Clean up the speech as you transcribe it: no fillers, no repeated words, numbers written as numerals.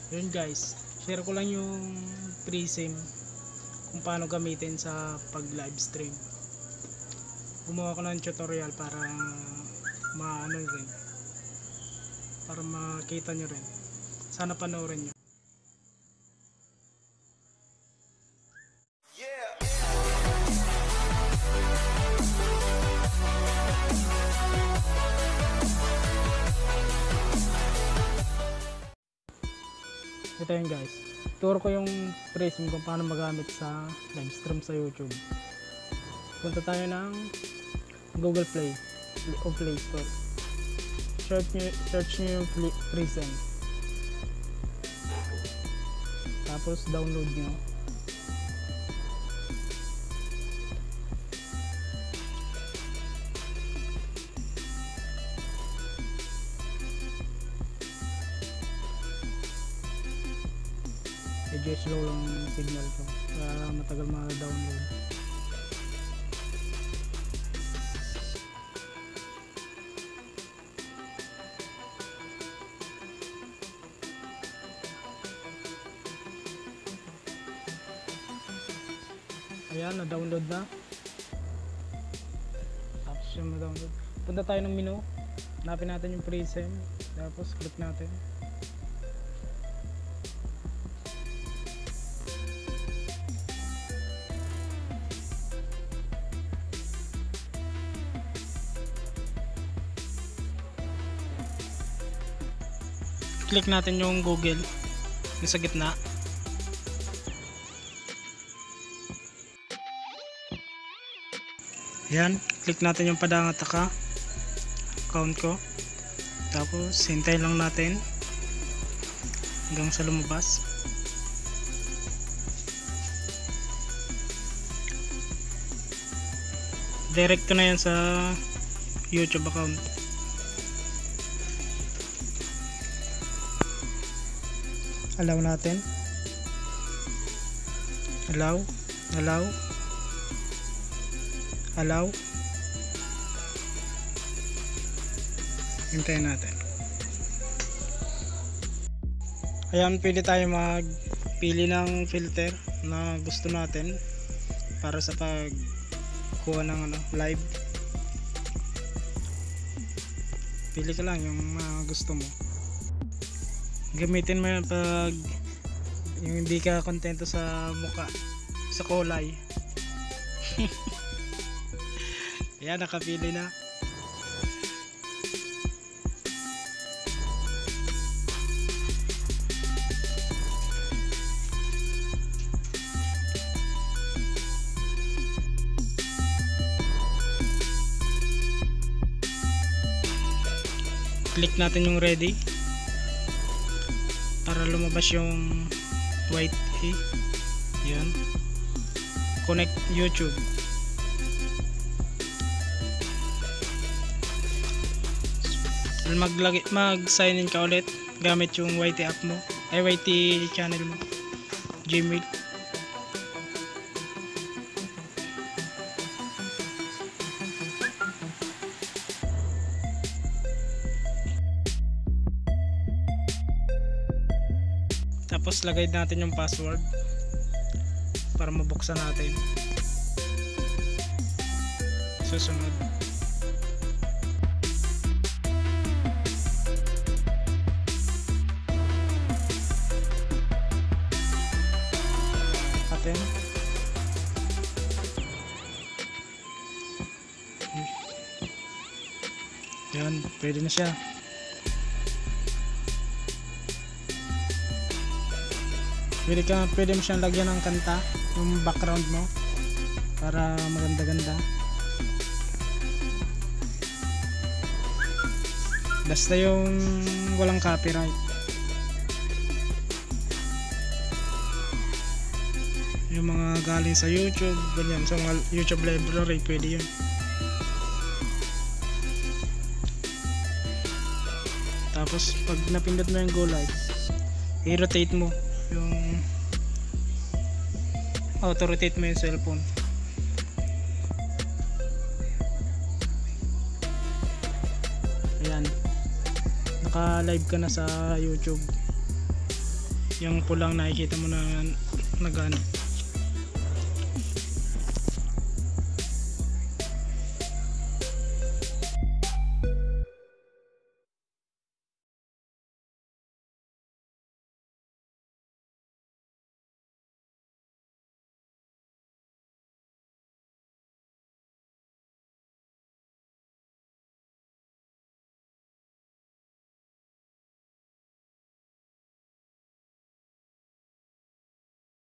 Yun guys, share ko lang yung Prism kung paano gamitin sa pag live stream. Gumawa ko ng tutorial para maano rin, para makita nyo rin. Sana panoorin nyo. Ito yun guys, turo ko yung Prism kung paano magamit sa live stream sa YouTube. Punta tayo ng Google Play o Play Store. Search nyo yung Prism, tapos download nyo. Medyo slow lang yung signal ko kaya matagal ma-download. Ayan, na-download na. Tapos yung ma-download, punta tayo ng menu, hanapin natin yung Prism, tapos click natin. Click natin yung Google yung sa gitna. Yan, click natin yung padangataka account ko, tapos hintay lang natin hanggang sa lumabas. Direct na yan sa YouTube account. Allow natin. Allow. Hintayin natin. Ayan, pili tayo magpili ng filter na gusto natin para sa pagkuha ng live. Pili ka lang yung gusto mo. Gamitin mo yan pag yung hindi ka kontento sa mukha, sa kulay. Ayan, nakapili na. Click natin yung ready para lumabas yung white A. Yan, connect YouTube. Mag sign in ka ulit gamit yung YT app mo, ay YT channel mo, Gmail. Tapos lagay natin yung password para mabuksan natin. Susunod. Yan, pwede na siya. Pwede mo siyang lagyan ng kanta, yung background mo, para maganda-ganda. Basta yung walang copyright. Yung mga galing sa YouTube, ganyan, sa mga YouTube library, pwede yun. Tapos pag napindot mo yung go live, i-rotate mo yung auto-rotate mo yung cellphone. Ayan, naka-live ka na sa YouTube. yung pulang nakikita mo na nagano.